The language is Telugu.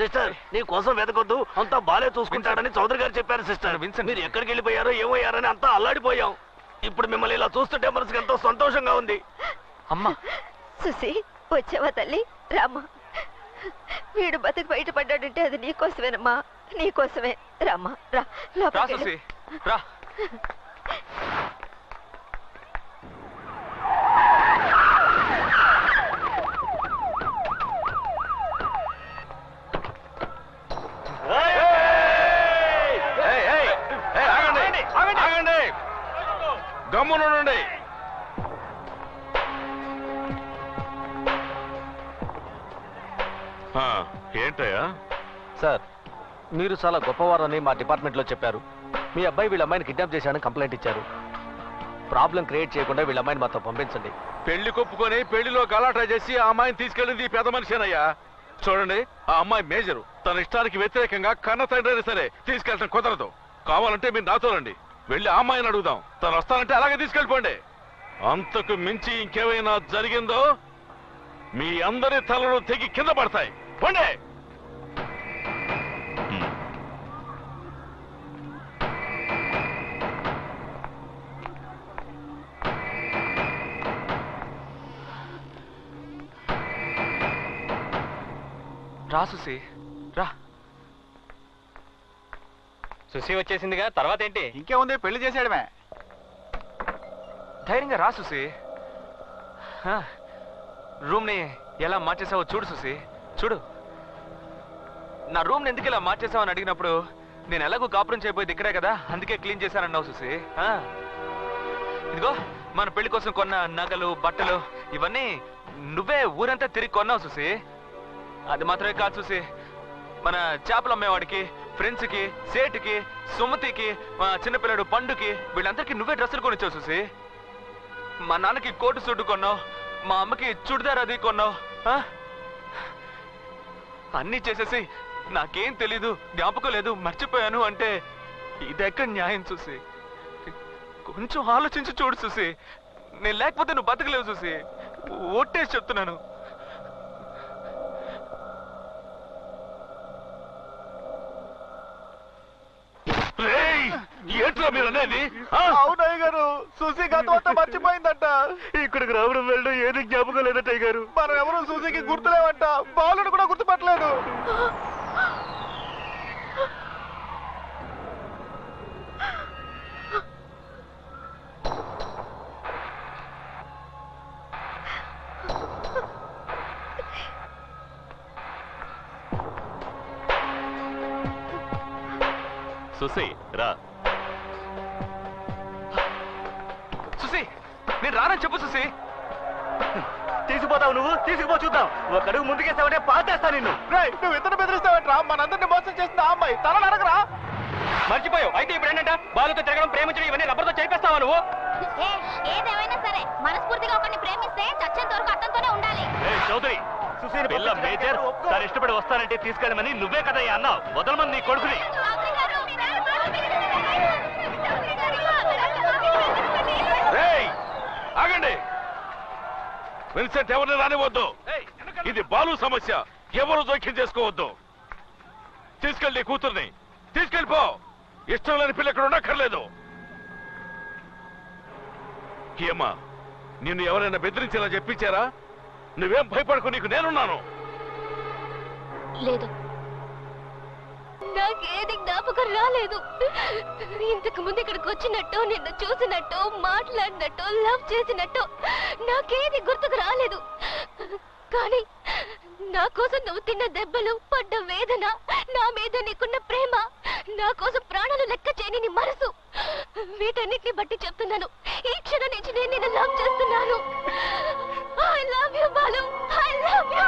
సిస్టర్ నీ కోసం వెతకొద్దు, అంతా బాలే చూసుకుంటాడని చౌదరి గారు చెప్పారు సిస్టర్. మీరు ఎక్కడికి వెళ్ళిపోయారో ఏమయ్యారని అంతా అల్లాడిపోయాం. ఇప్పుడు మిమ్మల్ని ఇలా చూస్తుంటే మనసుకి ఎంతో సంతోషంగా ఉంది. అమ్మా సుసి, వచ్చావా తల్లి? రామ్మా, వీడు బతుకు బయటపడ్డాడంటే అది నీకోసమేనమ్మా, నీకోసమే. రామ్మా, రా లోపలికి. రా. గమ్మునుండండి. ఏంటయ్యా? సార్, మీరు చాలా గొప్పవారని మా డిపార్ట్మెంట్లో చెప్పారు. మీ అబ్బాయి వీళ్ళ అమ్మాయిని కిడ్నాప్ చేశాడని కంప్లైంట్ ఇచ్చారు. ప్రాబ్లం క్రియేట్ చేయకుండా వీళ్ళ అమ్మాయిని మాతో పంపించండి. పెళ్లి కొప్పుకొని పెళ్లిలో గలాటా చేసి ఆ అమ్మాయిని తీసుకెళ్ళింది పెద్ద మనిషేనయ్యా. చూడండి, ఆ అమ్మాయి మేజరు. తన ఇష్టానికి వ్యతిరేకంగా కన్న తండ్రి సరే తీసుకెళ్ళటం కుదరదు. కావాలంటే మీరు నాతో రండి, వెళ్ళి ఆ అమ్మాయిని అడుగుదాం. తను వస్తానంటే అలాగే తీసుకెళ్ళిపోండి. అంతకు మించి ఇంకేమైనా జరిగిందో మీ అందరి తలలు తెగి కింద పడతాయి. పోండి. రా సుసి, రా. సుసి వచ్చేసిందిగా, తర్వాత ఏంటి? ఇంకేముంది, పెళ్లి చేసేయడమే. ధైర్యంగా రా సుసి. రూమ్ని ఎలా మార్చేసావో చూడు సుసి, చూడు. నా రూమ్ని ఎందుకు ఇలా మార్చేసావు అని అడిగినప్పుడు నేను ఎలాగో కాపురం చేయబోయేది ఇక్కడే కదా, అందుకే క్లీన్ చేశానన్నావు సుసి. ఇదిగో మన పెళ్లి కోసం కొన్న నగలు, బట్టలు ఇవన్నీ నువ్వే ఊరంతా తిరిగి కొన్నావు సుసి. అది మాత్రమే కాదు సుసి, మన చేపలు అమ్మేవాడికి, ఫ్రెండ్స్కి, సేటుకి, సుమతికి, మా చిన్నపిల్లడు పండుకి, వీళ్ళందరికీ నువ్వే డ్రెస్సులు కొనిచ్చావు సుసి. మా నాన్నకి కోటు సూటు కొన్నావు, మా అమ్మకి చుడిదార్ అది కొన్నావు. అన్నీ చేసేసి నాకేం తెలీదు, జ్ఞాపకం లేదు, మర్చిపోయాను అంటే ఇదెక్కడ న్యాయం చూసి? కొంచెం ఆలోచించి చూడు చూసి. నేను లేకపోతే నువ్వు బతకలేవు చూసి, ఒట్టేసి చెప్తున్నాను. ఏంట్రా మీరు అనేది? అవునయ్య గారు, సుసి గతం అంతా మర్చిపోయిందంట. ఇక్కడికి రావడం వెళ్ళడం ఏది జ్ఞాపకం లేదటయ్య గారు. మనం ఎవరు సుసికి గుర్తులేవంట, బాలుడు కూడా గుర్తుపట్టలేదు. సుసి రా. సుసి, నేను రానని చెప్పు సుసి. తీసుకుపోతావు నువ్వు, తీసుకుపో చూద్దాం. ఒక అడుగు ముందుకేసావంటే పాతేస్తా నిన్ను. నువ్వు ఇద్దరు బెదిరిస్తావంటరా? మనందరినీ మోసం చేసిన ఆ అమ్మాయి తల నరకరా? మర్చిపోయావు అయితే ఇప్పుడు ఏంటంట? బాలుతో తిరగడం, ప్రేమించడం ఇవన్నీ రబ్బర్తో చేయిస్తావా నువ్వు? ఏదేమైనా సరే మనస్ఫూర్తిగా ఒకరిని ప్రేమిస్తే చచ్చేంత వరకు అతనితోనే ఉండాలి. చౌదరి, పిల్ల మేజర్ తను ఇష్టపడి వస్తానంటే తీసుకెళ్ళమని నువ్వే కదా అన్నావు. వదలమని నీ కొడుకుని. ఆగండి. విన్సెంట్ ఎవరిని రానివద్దు. ఇది బాలు సమస్య, ఎవరు జోక్యం చేసుకోవద్దు. తీసుకెళ్ళి కూతుర్ని తీసుకెళ్ళిపో. ఇష్టం లేని పిల్ల ఇక్కడ ఉండక్కర్లేదు. ఏమ్మా, నిన్ను ఎవరైనా బెదిరించేలా చెప్పించారా? నువ్వేం భయపడకు, నీకు నేనున్నాను. లేదు, నాకేది జ్ఞాపకం రాలేదు. ఇంతకు ముందు ఇక్కడికి వచ్చినట్టు, నిన్ను చూసినట్టు, మాట్లాడినట్టు, లవ్ చేసినట్టు నాకేది గుర్తుకు రాలేదు. కానీ నా కోసం నువ్వు తిన్న దెబ్బలు, పడ్డ వేదన, నా మీద నీకున్న ప్రేమ, నా కోసం ప్రాణాలు లెక్క చేయని నీ మనసు, వీటన్నిటిని బట్టి చెప్తున్నాను, ఈ క్షణం నుంచి నేను నిన్ను లవ్ చేస్తున్నాను. I love you, Balu. I love you.